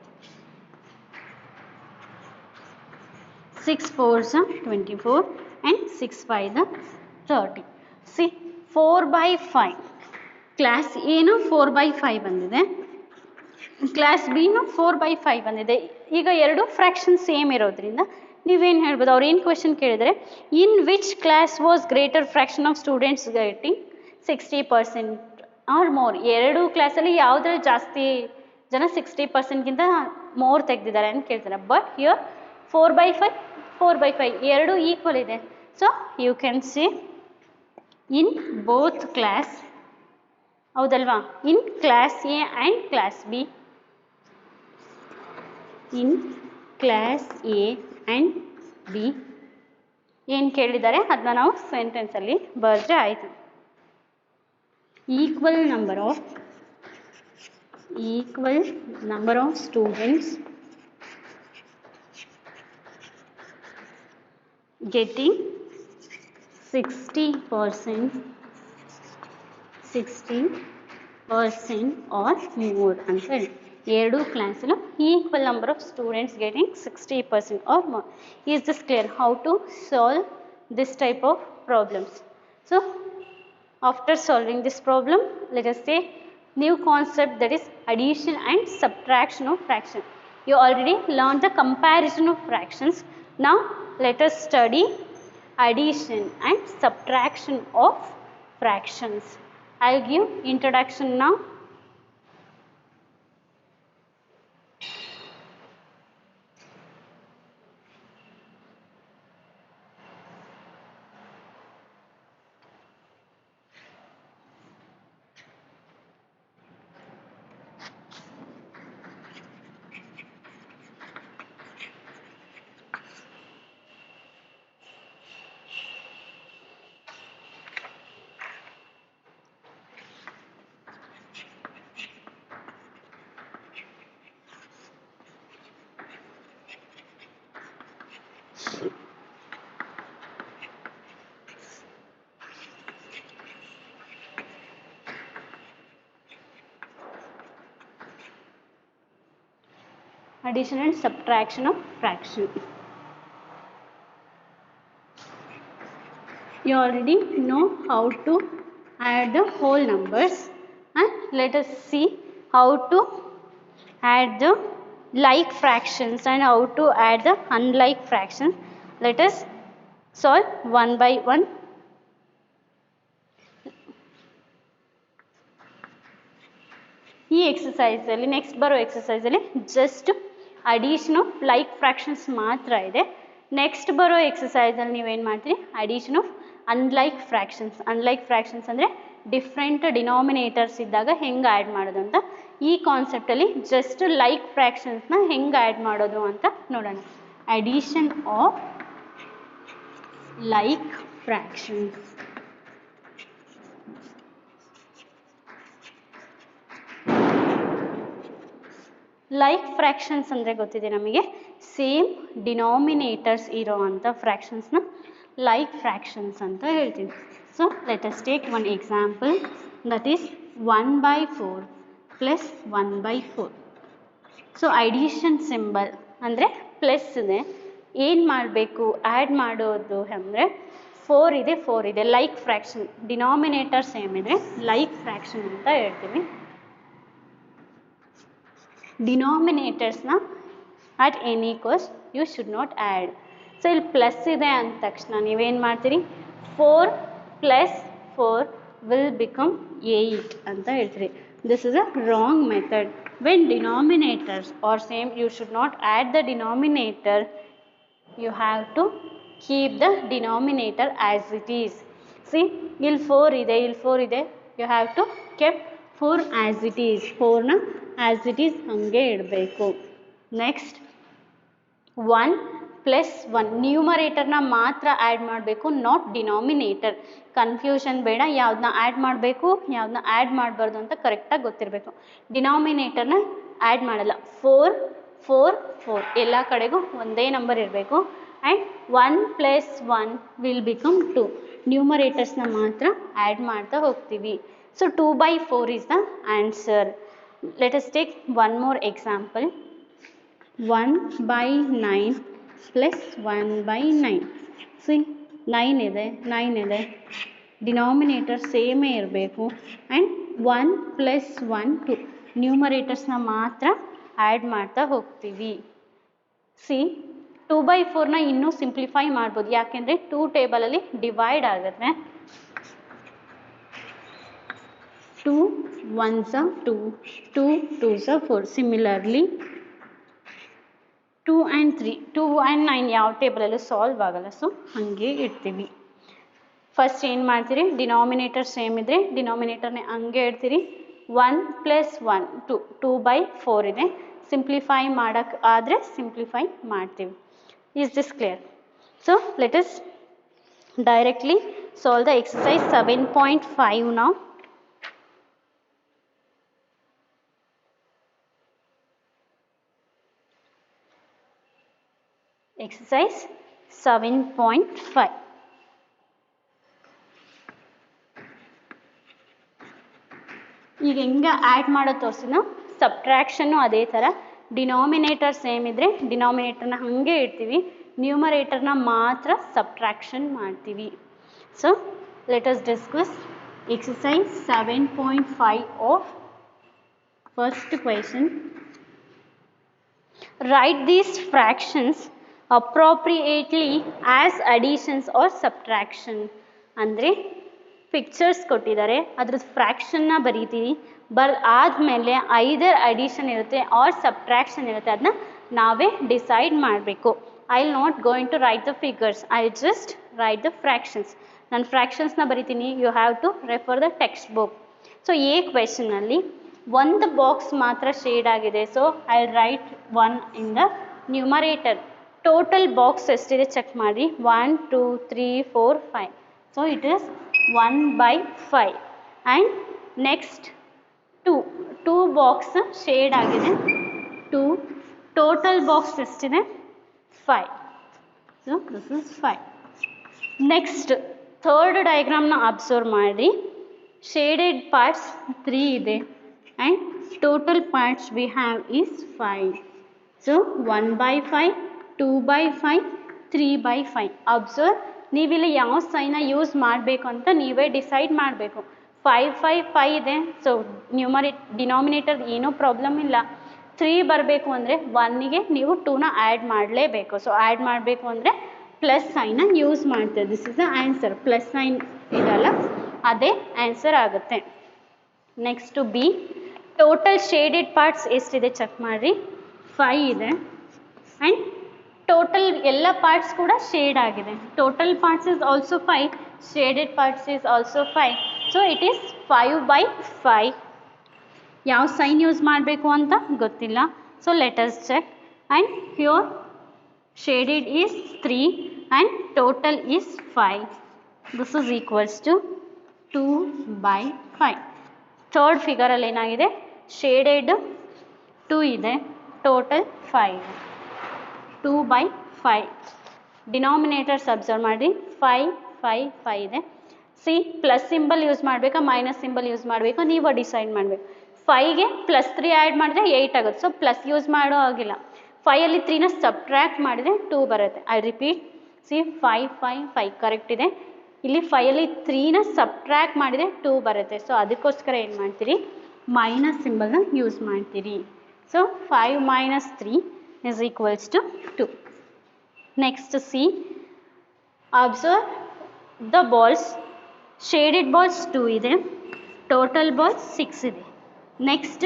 6 4s are 24 and 6 5s are 30. C 4/5 class ಏನು 4/5 ಬಂದಿದೆ, ಕ್ಲಾಸ್ ಬಿನು 4/5 ಬಂದಿದೆ. ಈಗ ಎರಡು ಫ್ರ್ಯಾಕ್ಷನ್ ಸೇಮ್ ಇರೋದ್ರಿಂದ ನೀವೇನು ಹೇಳ್ಬೋದು, ಅವ್ರು ಏನು ಕ್ವೆಶನ್ ಕೇಳಿದರೆ, in which class was greater fraction of students getting 60% or more. ಎರಡು ಕ್ಲಾಸಲ್ಲಿ ಯಾವುದ್ರಲ್ಲಿ ಜಾಸ್ತಿ ಜನ 60%ಗಿಂತ ಮೋರ್ ತೆಗೆದಿದ್ದಾರೆ ಅಂತ ಕೇಳ್ತಾರೆ. ಬಟ್ ಹಿಯರ್ 4/5 ಎರಡು ಈಕ್ವಲ್ ಇದೆ. So you can say in both class, ಹೌದಲ್ವಾ, in class A and class B. In class A and B ಏನು ಕೇಳಿದ್ದಾರೆ ಅದನ್ನ ನಾವು ಸೆಂಟೆನ್ಸಲ್ಲಿ ಬರೆದ್ರೆ ಆಯಿತು. Equal number of students getting 60% or more ಅಂತ ಹೇಳಿ. ಎರಡು ಕ್ಲಾಸಲ್ಲೂ equal number of students getting 60% or more. Is this clear how to solve this type of problems? So after solving this problem, let us say new concept, that is addition and subtraction of fraction. You already learned the comparison of fractions. Now let us study addition and subtraction of fractions. I'll give introduction now. Addition and subtraction of fraction. You already know how to add the whole numbers, and let us see how to add the like fractions and how to add the unlike fractions. Let us solve one by one. ಈ ಎಕ್ಸಸೈಸಲ್ಲಿ next ಬರೋ ಎಕ್ಸಸೈಸಲ್ಲಿ just addition of like fractions ಮಾತ್ರ ಇದೆ. Next ಬರೋ ಎಕ್ಸಸೈಸಲ್ಲಿ ನೀವೇನು ಮಾಡ್ತೀರಿ, ಅಡಿಷನ್ ಆಫ್ ಅನ್ಲೈಕ್ ಫ್ರ್ಯಾಕ್ಷನ್ಸ್ ಅಂದರೆ ಡಿಫ್ರೆಂಟ್ ಡಿನಾಮಿನೇಟರ್ಸ್ ಇದ್ದಾಗ ಹೆಂಗೆ ಆ್ಯಡ್ ಮಾಡೋದು ಅಂತ. ಈ ಕಾನ್ಸೆಪ್ಟಲ್ಲಿ ಜಸ್ಟ್ ಲೈಕ್ ಫ್ರ್ಯಾಕ್ಷನ್ಸ್ನ ಹೆಂಗೆ ಆ್ಯಡ್ ಮಾಡೋದು ಅಂತ ನೋಡೋಣ. Addition of like fractions. Like fractions ಅಂದರೆ ಗೊತ್ತಿದೆ ನಮಗೆ, ಸೇಮ್ ಡಿನಾಮಿನೇಟರ್ಸ್ ಇರೋ ಅಂಥ ಫ್ರ್ಯಾಕ್ಷನ್ಸ್ನ ಲೈಕ್ ಫ್ರ್ಯಾಕ್ಷನ್ಸ್ ಅಂತ ಹೇಳ್ತೀವಿ. So let us take one example, that is 1/4 plus 1/4. So addition symbol ಅಂದರೆ ಪ್ಲಸ್ ಇದೆ, ಏನು ಮಾಡಬೇಕು ಆ್ಯಡ್ ಮಾಡೋದು ಅಂದರೆ 4 ಇದೆ ಲೈಕ್ ಫ್ರ್ಯಾಕ್ಷನ್, ಡಿನಾಮಿನೇಟರ್ ಸೇಮ್ ಇದೆ, ಲೈಕ್ ಫ್ರ್ಯಾಕ್ಷನ್ ಅಂತ ಹೇಳ್ತೀವಿ. ಡಿನಾಮಿನೇಟರ್ಸ್ನ at any cost you should not add. So ಇಲ್ಲಿ ಪ್ಲಸ್ ಇದೆ ಅಂದ ತಕ್ಷಣ ನೀವೇನು ಮಾಡ್ತೀರಿ, 4 + 4 ವಿಲ್ ಬಿಕಮ್ 8 ಅಂತ ಹೇಳ್ತೀರಿ. This is a wrong method. When denominators are same you should not add the denominator, you have to keep the denominator as it is. See ಇಲ್ಲಿ 4 ಇದೆ, you have to keep 4 as it is. 4ನ as it is ಹಾಗೆ ಇಡಬೇಕು. Next 1 + 1 ನ್ಯೂಮರೇಟರ್ನ ಮಾತ್ರ add ಮಾಡಬೇಕು, not denominator. Confusion ಬೇಡ, ಯಾವುದನ್ನ add ಮಾಡಬೇಕು ಯಾವುದನ್ನ ಆ್ಯಡ್ ಮಾಡಬಾರ್ದು ಅಂತ ಕರೆಕ್ಟಾಗಿ ಗೊತ್ತಿರಬೇಕು. ಡಿನಾಮಿನೇಟರ್ನ ಆ್ಯಡ್ ಮಾಡಲ್ಲ. 4 4 4 ಎಲ್ಲ ಕಡೆಗೂ ಒಂದೇ ನಂಬರ್ ಇರಬೇಕು. And 1 + 1 will become 2. ನ್ಯೂಮರೇಟರ್ಸ್ನ ಮಾತ್ರ ಆ್ಯಡ್ ಮಾಡ್ತಾ ಹೋಗ್ತೀವಿ. So 2/4 is the answer. Let us take one more example. 1/9 plus 1/9. See 9 ಇದೆ, ಡಿನಾಮಿನೇಟರ್ ಸೇಮೇ ಇರಬೇಕು. ಆ್ಯಂಡ್ 1 + 1 2 ನ್ಯೂಮರೇಟರ್ಸ್ನ ಮಾತ್ರ ಆ್ಯಡ್ ಮಾಡ್ತಾ ಹೋಗ್ತೀವಿ. ಸಿ 2/4ನ ಇನ್ನೂ ಸಿಂಪ್ಲಿಫೈ ಮಾಡ್ಬೋದು, ಯಾಕೆಂದರೆ 2 ಟೇಬಲಲ್ಲಿ ಡಿವೈಡ್ ಆಗುತ್ತೆ. 2 1s are 2, 2 2s are 4. Similarly 2 and 3, 2 and 9 ಯಾವ ಟೇಬಲಲ್ಲೂ ಸಾಲ್ವ್ ಆಗಲ್ಲ. ಸೊ ಹಾಗೆ ಇಡ್ತೀವಿ. ಫಸ್ಟ್ ಏನು ಮಾಡ್ತೀರಿ, ಡಿನಾಮಿನೇಟರ್ ಸೇಮ್ ಇದ್ದರೆ ಡಿನಾಮಿನೇಟರ್ನೇ ಹಂಗೆ ಇಡ್ತೀರಿ. 1 + 1 2, 2/4 ಇದೆ. ಸಿಂಪ್ಲಿಫೈ ಮಾಡೋಕ್ಕೆ ಆದರೆ ಸಿಂಪ್ಲಿಫೈ ಮಾಡ್ತೀವಿ. Is this clear? So let us directly solve the exercise 7.5 now. Exercise 7.5. ಈಗ ಹೆಂಗೆ ಆ್ಯಡ್ ಮಾಡೋದು ತೋರಿಸಿದ್ನೋ ಸಬ್ಟ್ರಾಕ್ಷನ್ನು ಅದೇ ಥರ. ಡಿನಾಮಿನೇಟರ್ ಸೇಮ್ ಇದ್ದರೆ ಡಿನಾಮಿನೇಟರ್ನ ಹಾಗೆ ಇಡ್ತೀವಿ, ನ್ಯೂಮರೇಟರ್ನ ಮಾತ್ರ ಸಬ್ಟ್ರಾಕ್ಷನ್ ಮಾಡ್ತೀವಿ. So let us discuss exercise 7.5 of first question. Write these fractions appropriately as additions or subtraction. ಅಂದರೆ ಪಿಕ್ಚರ್ಸ್ ಕೊಟ್ಟಿದ್ದಾರೆ, ಅದ್ರದ್ದು ಫ್ರ್ಯಾಕ್ಷನ್ನ ಬರೀತೀವಿ. ಆದಮೇಲೆ ಐದರ್ ಅಡಿಷನ್ ಇರುತ್ತೆ ಆರ್ ಸಬ್ಟ್ರಾಕ್ಷನ್ ಇರುತ್ತೆ, ಅದನ್ನ ನಾವೇ ಡಿಸೈಡ್ ಮಾಡಬೇಕು. I will not going to write the figures, I just write the fractions. ನಾನು ಫ್ರ್ಯಾಕ್ಷನ್ಸ್ನ ಬರೀತೀನಿ, you have to refer the textbook. So ಈ ಕ್ವೆಶನಲ್ಲಿ ಒಂದು ಬಾಕ್ಸ್ ಮಾತ್ರ ಶೇಡ್ ಆಗಿದೆ. So I write 1 in the numerator. Total box ಎಷ್ಟಿದೆ check ಮಾಡಿ, 1 2 3 4 5. So it is 1/5. And next 2 box shade ಆಗಿದೆ, 2. ಟೋಟಲ್ ಬಾಕ್ಸ್ ಎಷ್ಟಿದೆ 5. So this is 5. Next third ಡಯಾಗ್ರಾಮ್ನ ಅಬ್ಸರ್ವ್ ಮಾಡಿ. ಶೇಡೆಡ್ ಪಾರ್ಟ್ಸ್ 3 ಇದೆ and total parts we have is 5. ಸೊ 1/5, 2/5, 3/5. Observe, ನೀವಿಲ್ಲಿ ಯಾವ ಸೈನ ಯೂಸ್ ಮಾಡಬೇಕು ಅಂತ ನೀವೇ ಡಿಸೈಡ್ ಮಾಡಬೇಕು. 5, 5, 5 ಇದೆ. ಸೊ ಡಿನಾಮಿನೇಟರ್ ಏನೂ ಪ್ರಾಬ್ಲಮ್ ಇಲ್ಲ. 3 ಬರಬೇಕು ಅಂದರೆ 1ಗೆ ನೀವು 2ನ ಆ್ಯಡ್ ಮಾಡಲೇಬೇಕು. ಸೊ ಆ್ಯಡ್ ಮಾಡಬೇಕು ಅಂದರೆ ಪ್ಲಸ್ ಸೈನ್ನ ಯೂಸ್ ಮಾಡ್ತೇವೆ. This is the answer. Plus sign ಇದಲ್ಲ, ಅದೇ ಆನ್ಸರ್ ಆಗುತ್ತೆ. Next B. Total shaded parts ಎಷ್ಟಿದೆ ಚೆಕ್ ಮಾಡಿರಿ. 5 ಇದೆ ಆ್ಯಂಡ್ ಟೋಟಲ್ ಎಲ್ಲ ಪಾರ್ಟ್ಸ್ ಕೂಡ ಶೇಡ್ ಆಗಿದೆ. Total parts is also 5, shaded parts is also 5. So it is 5/5. ಯಾವ ಸೈನ್ ಯೂಸ್ ಮಾಡಬೇಕು ಅಂತ ಗೊತ್ತಿಲ್ಲ. So let us check. And here shaded is 3 and total is 5. This is equals to 2/5. Third ಫಿಗರಲ್ಲಿ ಏನಾಗಿದೆ, shaded 2 ಇದೆ, total 5. 2/5. Denominators observe ಮಾಡಿ. 5, 5, 5 ಇದೆ. C plus symbol use ಮಾಡಬೇಕಾ minus symbol use ಮಾಡಬೇಕು ನೀವು ಡಿಸೈಡ್ ಮಾಡಬೇಕು. 5ಗೆ +3 ಆ್ಯಡ್ ಮಾಡಿದ್ರೆ 8 ಆಗುತ್ತೆ. ಸೊ ಪ್ಲಸ್ ಯೂಸ್ ಮಾಡೋ ಆಗಿಲ್ಲ. 5ಅಲ್ಲಿ 3ನ ಸಬ್ಟ್ರ್ಯಾಕ್ಟ್ ಮಾಡಿದರೆ 2 ಬರುತ್ತೆ. I repeat. ಸಿ 5, 5, 5 ಕರೆಕ್ಟ್ ಇದೆ. ಇಲ್ಲಿ 5ಅಲ್ಲಿ 3ನ ಸಬ್ಟ್ರ್ಯಾಕ್ಟ್ ಮಾಡಿದರೆ 2 ಬರುತ್ತೆ. ಸೊ ಅದಕ್ಕೋಸ್ಕರ ಏನು ಮಾಡ್ತೀರಿ, ಮೈನಸ್ ಸಿಂಬಲ್ನ ಯೂಸ್ ಮಾಡ್ತೀರಿ. So 5 - 3 is equals to 2. Next C. Observe the balls. Shaded balls 2 ಇದೆ, total balls 6 ಇದೆ. Next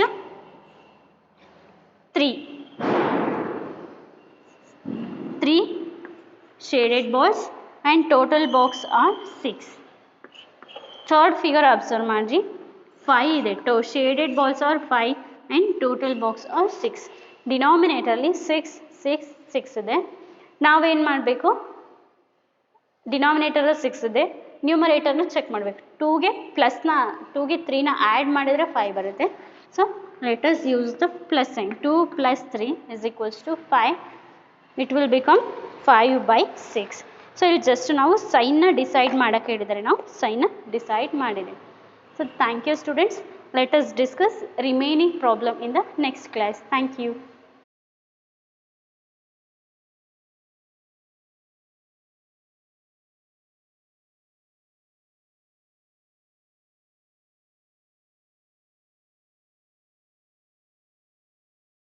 3 shaded balls and total box are 6. Third figure observe ಮಾಡಿ. 5 ಇದೆ, shaded balls are 5 and total box are 6. ಡಿನಾಮಿನೇಟರ್ಲಿ 6, 6, 6 ಇದೆ. ನಾವೇನು ಮಾಡಬೇಕು, denominator 6 ಇದೆ, ನ್ಯೂಮರೇಟರ್ನ check ಮಾಡಬೇಕು. 2ಗೆ 3ನ add ಮಾಡಿದರೆ 5 ಬರುತ್ತೆ. So let us use the plus sign. 2 + 3 is equals to 5. It will become 5/6. So ಇಲ್ಲಿ ಜಸ್ಟ್ ನಾವು ಸೈನ್ನ ಡಿಸೈಡ್ ಮಾಡೋಕ್ಕೆ ಹೇಳಿದರೆ ನಾವು ಸೈನ್ನ ಡಿಸೈಡ್ ಮಾಡಿದೆ. So thank you students. Let us discuss remaining problem in the next class. Thank you.